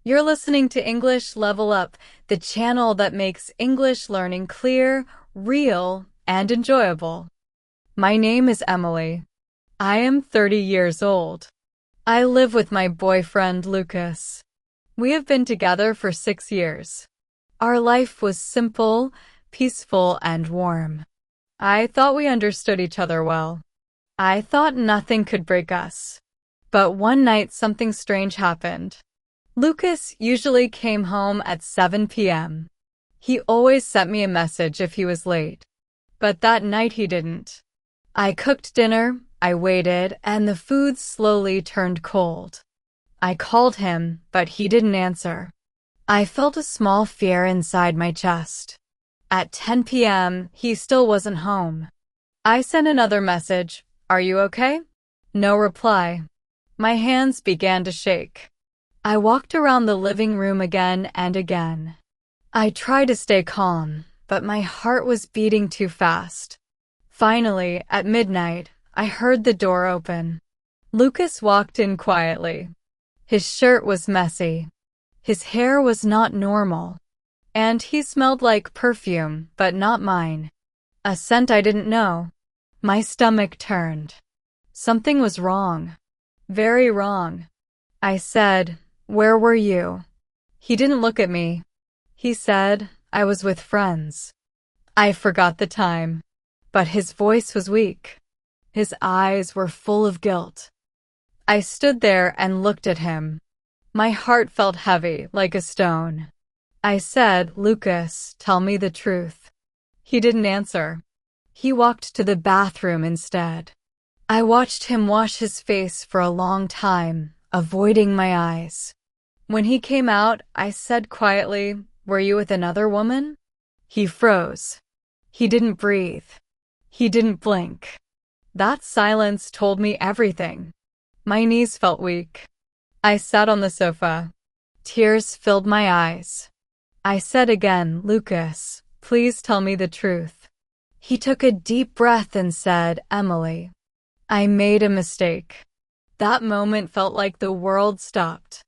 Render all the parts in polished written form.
You're listening to English Level Up, the channel that makes English learning clear, real, and enjoyable. My name is Emily. I am 30 years old. I live with my boyfriend, Lucas. We have been together for 6 years. Our life was simple, peaceful, and warm. I thought we understood each other well. I thought nothing could break us. But one night something strange happened. Lucas usually came home at 7 p.m. He always sent me a message if he was late. But that night he didn't. I cooked dinner, I waited, and the food slowly turned cold. I called him, but he didn't answer. I felt a small fear inside my chest. At 10 p.m., he still wasn't home. I sent another message, "Are you okay?" No reply. My hands began to shake. I walked around the living room again and again. I tried to stay calm, but my heart was beating too fast. Finally, at midnight, I heard the door open. Lucas walked in quietly. His shirt was messy. His hair was not normal. And he smelled like perfume, but not mine. A scent I didn't know. My stomach turned. Something was wrong. Very wrong. I said, "Where were you?" He didn't look at me. He said, "I was with friends." I forgot the time. But his voice was weak. His eyes were full of guilt. I stood there and looked at him. My heart felt heavy, like a stone. I said, "Lucas, tell me the truth." He didn't answer. He walked to the bathroom instead. I watched him wash his face for a long time, avoiding my eyes. When he came out, I said quietly, "Were you with another woman?" He froze. He didn't breathe. He didn't blink. That silence told me everything. My knees felt weak. I sat on the sofa. Tears filled my eyes. I said again, "Lucas, please tell me the truth." He took a deep breath and said, "Emily, I made a mistake." That moment felt like the world stopped.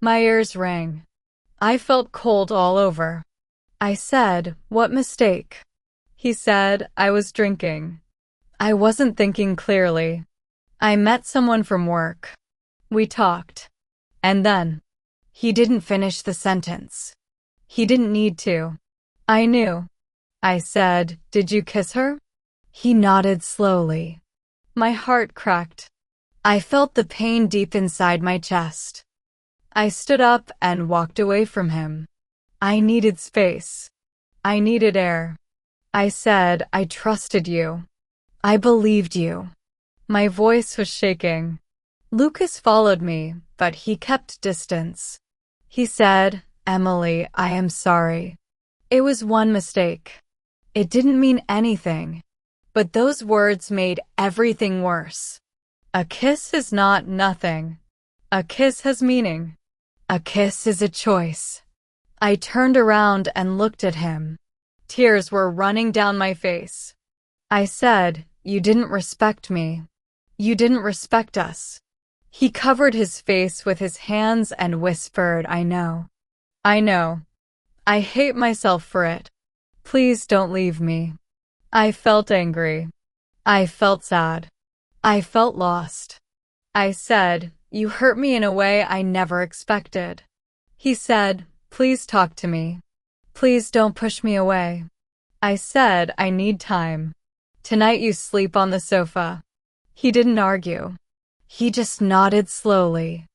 My ears rang. I felt cold all over. I said, "What mistake?" He said, "I was drinking. I wasn't thinking clearly. I met someone from work. We talked. And then." He didn't finish the sentence. He didn't need to. I knew. I said, "Did you kiss her?" He nodded slowly. My heart cracked. I felt the pain deep inside my chest. I stood up and walked away from him. I needed space. I needed air. I said, "I trusted you. I believed you." My voice was shaking. Lucas followed me, but he kept distance. He said, "Emily, I am sorry. It was one mistake. It didn't mean anything." But those words made everything worse. A kiss is not nothing. A kiss has meaning. A kiss is a choice. I turned around and looked at him. Tears were running down my face. I said, "You didn't respect me. You didn't respect us." He covered his face with his hands and whispered, "I know. I know. I hate myself for it. Please don't leave me." I felt angry. I felt sad. I felt lost. I said, "You hurt me in a way I never expected." He said, "Please talk to me. Please don't push me away." I said, "I need time. Tonight you sleep on the sofa." He didn't argue. He just nodded slowly.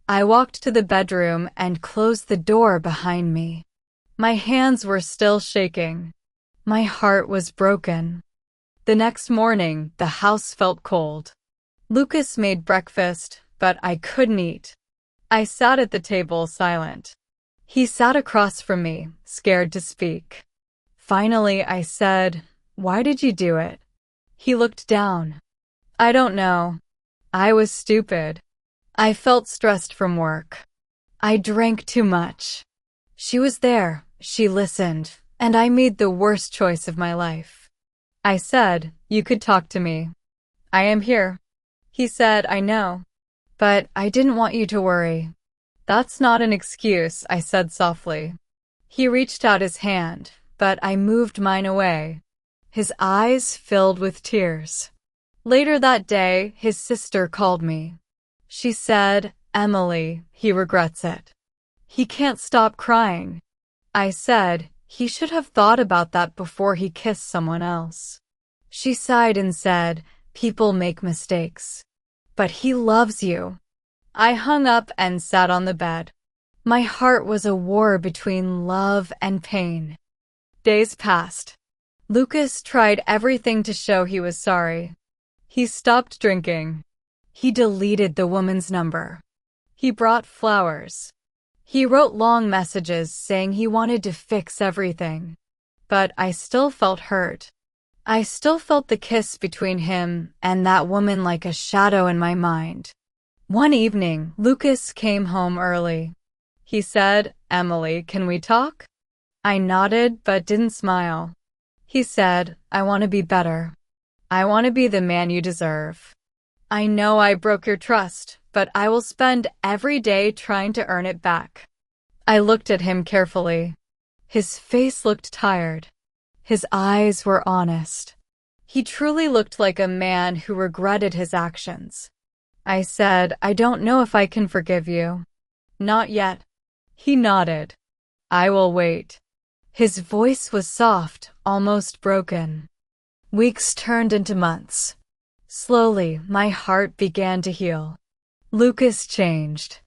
I walked to the bedroom and closed the door behind me. My hands were still shaking. My heart was broken. The next morning, the house felt cold. Lucas made breakfast, but I couldn't eat. I sat at the table silent. He sat across from me, scared to speak. Finally, I said, "Why did you do it?" He looked down. "I don't know. I was stupid. I felt stressed from work. I drank too much." She was there. She listened. And I made the worst choice of my life. I said, "You could talk to me. I am here." He said, "I know. But I didn't want you to worry." That's not an excuse, I said softly. He reached out his hand, but I moved mine away. His eyes filled with tears. Later that day, his sister called me. She said, "Emily, he regrets it. He can't stop crying." I said, "He should have thought about that before he kissed someone else." She sighed and said, "People make mistakes. But he loves you." I hung up and sat on the bed. My heart was a war between love and pain. Days passed. Lucas tried everything to show he was sorry. He stopped drinking. He deleted the woman's number. He brought flowers. He wrote long messages saying he wanted to fix everything. But I still felt hurt. I still felt the kiss between him and that woman like a shadow in my mind. One evening, Lucas came home early. He said, "Emily, can we talk?" I nodded but didn't smile. He said, "I want to be better. I want to be the man you deserve. I know I broke your trust, but I will spend every day trying to earn it back." I looked at him carefully. His face looked tired. His eyes were honest. He truly looked like a man who regretted his actions. I said, "I don't know if I can forgive you." "Not yet." He nodded. "I will wait." His voice was soft, almost broken. Weeks turned into months. Slowly, my heart began to heal. Lucas changed.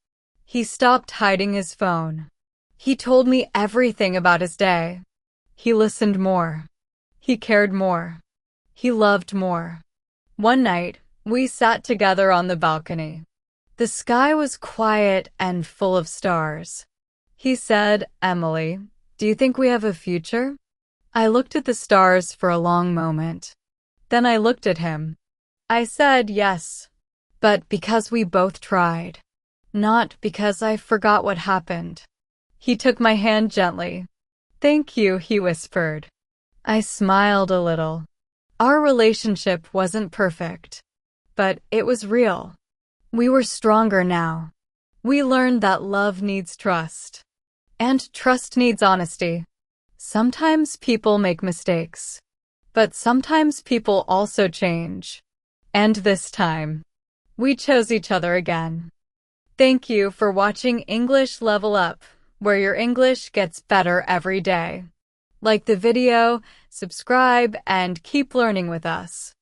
He stopped hiding his phone. He told me everything about his day. He listened more. He cared more. He loved more. One night, we sat together on the balcony. The sky was quiet and full of stars. He said, "Emily, do you think we have a future?" I looked at the stars for a long moment. Then I looked at him. I said yes, but because we both tried, not because I forgot what happened. He took my hand gently. "Thank you," he whispered. I smiled a little. Our relationship wasn't perfect, but it was real. We were stronger now. We learned that love needs trust, and trust needs honesty. Sometimes people make mistakes, but sometimes people also change. And this time, we chose each other again. Thank you for watching English Level Up, where your English gets better every day. Like the video, subscribe, and keep learning with us.